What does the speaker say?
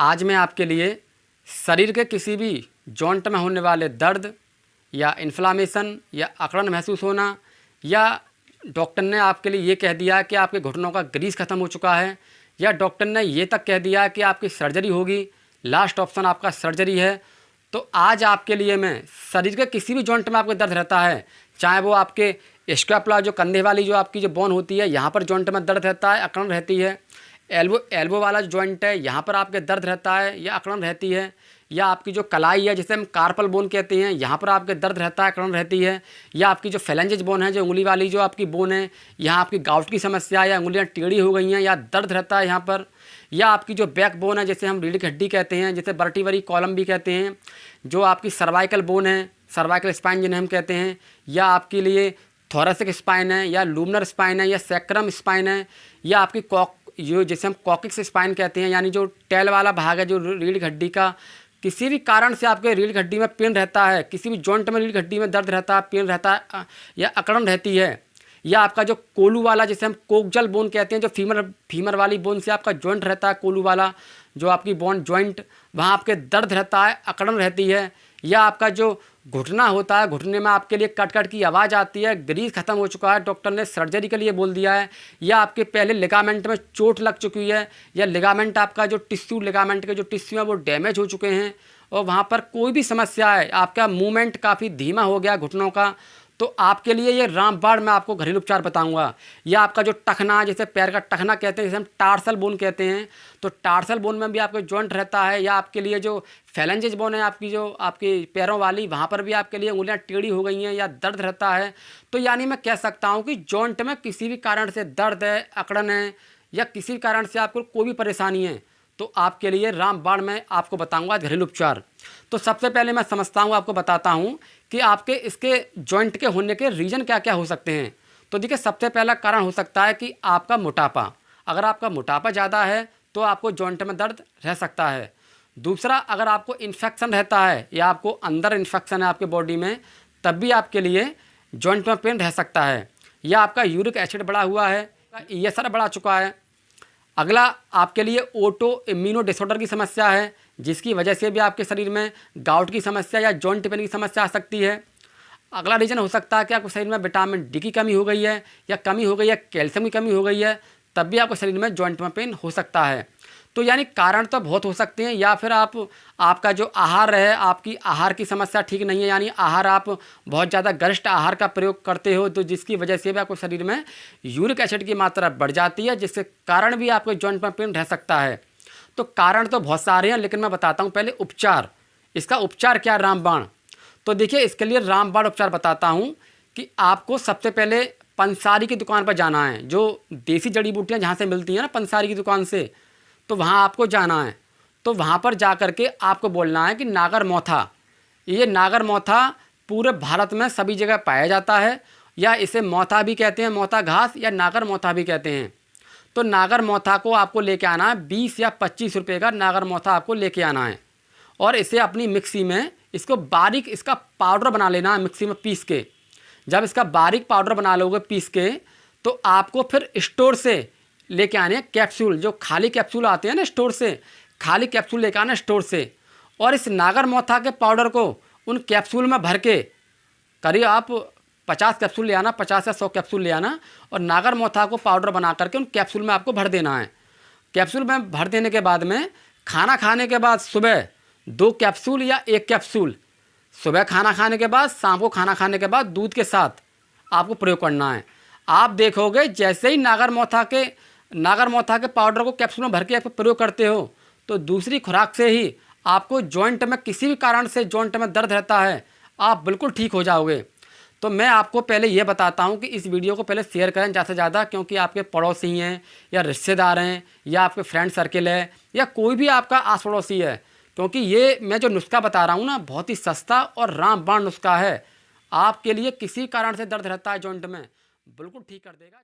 आज मैं आपके लिए शरीर के किसी भी जॉइंट में होने वाले दर्द या इन्फ्लामेशन या अकड़न महसूस होना, या डॉक्टर ने आपके लिए ये कह दिया कि आपके घुटनों का ग्रीस ख़त्म हो चुका है, या डॉक्टर ने ये तक कह दिया कि आपकी सर्जरी होगी, लास्ट ऑप्शन आपका सर्जरी है। तो आज आपके लिए मैं शरीर के किसी भी जॉइंट में आपको दर्द रहता है, चाहे वो आपके स्कैपुला जो कंधे वाली जो आपकी जो बोन होती है यहाँ पर जॉइंट में दर्द रहता है, अकड़न रहती है, एल्बो वाला जो जॉइंट है यहाँ पर आपके दर्द रहता है या अकड़न रहती है, या आपकी जो कलाई है जिसे हम कार्पल बोन कहते हैं यहाँ पर आपके दर्द रहता है, अकड़न रहती है, या आपकी जो फेलेंजेज बोन है जो उंगली वाली जो आपकी बोन है यहाँ आपकी गाउट की समस्या या उंगलियाँ टेढ़ी हो गई हैं या दर्द रहता है यहाँ पर, या आपकी जो बैक बोन है जिसे हम रीढ़ की हड्डी कहते हैं, जिसे वर्टिब्रल कॉलम भी कहते हैं, जो आपकी सर्वाइकल बोन है, सर्वाइकल स्पाइन जिन्हें हम कहते हैं, या आपके लिए थोरेसिक स्पाइन है या लूमनर स्पाइन है या सैक्रम स्पाइन है, या आपकी जो जिसे हम कॉकिक्स स्पाइन कहते हैं, यानी जो टेल वाला भाग है जो रीढ़ की हड्डी का, किसी भी कारण से आपके रीढ़ की हड्डी में पेन रहता है, किसी भी जॉइंट में रीढ़ की हड्डी में दर्द रहता है, पेन रहता है या अकड़न रहती है, या आपका जो कोलू वाला जिसे हम कोक्जल बोन कहते हैं, जो फीमर वाली बोन से आपका जॉइंट रहता है, कोलू वाला जो आपकी बोन जॉइंट, वहाँ आपके दर्द रहता है, अकड़न रहती है, या आपका जो घुटना होता है, घुटने में आपके लिए कट कट की आवाज़ आती है, ग्रीस ख़त्म हो चुका है, डॉक्टर ने सर्जरी के लिए बोल दिया है, या आपके पहले लिगामेंट में चोट लग चुकी है, या लिगामेंट आपका जो टिश्यू लिगामेंट के जो टिश्यू है वो डैमेज हो चुके हैं और वहाँ पर कोई भी समस्या है, आपका मूवमेंट काफ़ी धीमा हो गया घुटनों का, तो आपके लिए ये रामबाण मैं आपको घरेलू उपचार बताऊंगा। या आपका जो टखना, जैसे पैर का टखना कहते हैं, जैसे हम टार्सल बोन कहते हैं, तो टार्सल बोन में भी आपका जॉइंट रहता है, या आपके लिए जो फेलेंजेज बोन है आपकी जो आपकी पैरों वाली, वहाँ पर भी आपके लिए उंगलियाँ टेढ़ी हो गई हैं या दर्द रहता है। तो यानी मैं कह सकता हूँ कि जॉइंट में किसी भी कारण से दर्द है, अकड़न है, या किसी कारण से आपको कोई भी परेशानी है, तो आपके लिए रामबाण मैं आपको बताऊंगा घरेलू उपचार। तो सबसे पहले मैं समझता हूँ, आपको बताता हूँ कि आपके इसके जॉइंट के होने के रीज़न क्या क्या हो सकते हैं। तो देखिए, सबसे पहला कारण हो सकता है कि आपका मोटापा। अगर आपका मोटापा ज़्यादा है तो आपको जॉइंट में दर्द रह सकता है। दूसरा, अगर आपको इन्फेक्शन रहता है या आपको अंदर इन्फेक्शन है आपके बॉडी में, तब भी आपके लिए जॉइंट में पेन रह सकता है। या आपका यूरिक एसिड बढ़ा हुआ है, ESR बढ़ा चुका है। अगला, आपके लिए ऑटो इम्यूनो डिसऑर्डर की समस्या है, जिसकी वजह से भी आपके शरीर में गाउट की समस्या या जॉइंट पेन की समस्या आ सकती है। अगला रीज़न हो सकता है कि आपके शरीर में विटामिन डी की कमी हो गई है, या कमी हो गई है, कैल्शियम की कमी हो गई है, तब भी आपके शरीर में जॉइंट में पेन हो सकता है। तो यानी कारण तो बहुत हो सकते हैं। या फिर आपका जो आहार है, आपकी आहार की समस्या ठीक नहीं है, यानी आहार आप बहुत ज़्यादा गरिष्ठ आहार का प्रयोग करते हो, तो जिसकी वजह से भी आपको शरीर में यूरिक एसिड की मात्रा बढ़ जाती है, जिसके कारण भी आपको जॉइंट में पेन रह सकता है। तो कारण तो बहुत सारे हैं, लेकिन मैं बताता हूँ पहले उपचार। इसका उपचार क्या है, रामबाण। तो देखिए, इसके लिए रामबाण उपचार बताता हूँ कि आपको सबसे पहले पंसारी की दुकान पर जाना है, जो देसी जड़ी बूटियाँ जहाँ से मिलती हैं ना, पंसारी की दुकान से, तो वहाँ आपको जाना है। तो वहाँ पर जा कर के आपको बोलना है कि नागर मोथा, ये नागर मोथा पूरे भारत में सभी जगह पाया जाता है, या इसे मोथा भी कहते हैं, मोथा घास, या नागर मोथा भी कहते हैं। तो नागर मोथा को आपको लेके आना है, 20 या 25 रुपये का नागर मोथा आपको लेके आना है, और इसे अपनी मिक्सी में इसको बारीक इसका पाउडर बना लेना है, मिक्सी में पीस के। जब इसका बारीक पाउडर बना लोगे पीस के, तो आपको फिर स्टोर से लेके आने कैप्सूल, जो खाली कैप्सूल आते हैं ना स्टोर से, खाली कैप्सूल लेके आना स्टोर से, और इस नागर मोथा के पाउडर को उन कैप्सूल में भर के, करीब आप 50 कैप्सूल ले आना, 50 या 100 कैप्सूल ले आना, और नागर मोथा को पाउडर बना करके उन कैप्सूल में आपको भर देना है। कैप्सूल में भर देने के बाद में खाना खाने के बाद सुबह 2 कैप्सूल या 1 कैप्सूल, सुबह खाना खाने के बाद, शाम को खाना खाने के बाद दूध के साथ आपको प्रयोग करना है। आप देखोगे जैसे ही नागर मोथा के पाउडर को कैप्सूल में भर के आप प्रयोग करते हो, तो दूसरी खुराक से ही आपको जॉइंट में किसी भी कारण से जॉइंट में दर्द रहता है, आप बिल्कुल ठीक हो जाओगे। तो मैं आपको पहले ये बताता हूँ कि इस वीडियो को पहले शेयर करें ज़्यादा से ज़्यादा, क्योंकि आपके पड़ोसी हैं या रिश्तेदार हैं या आपके फ्रेंड सर्किल है या कोई भी आपका आस पड़ोसी है, क्योंकि ये मैं जो नुस्खा बता रहा हूँ ना, बहुत ही सस्ता और रामबाण नुस्खा है। आपके लिए किसी कारण से दर्द रहता है जॉइंट में, बिल्कुल ठीक कर देगा।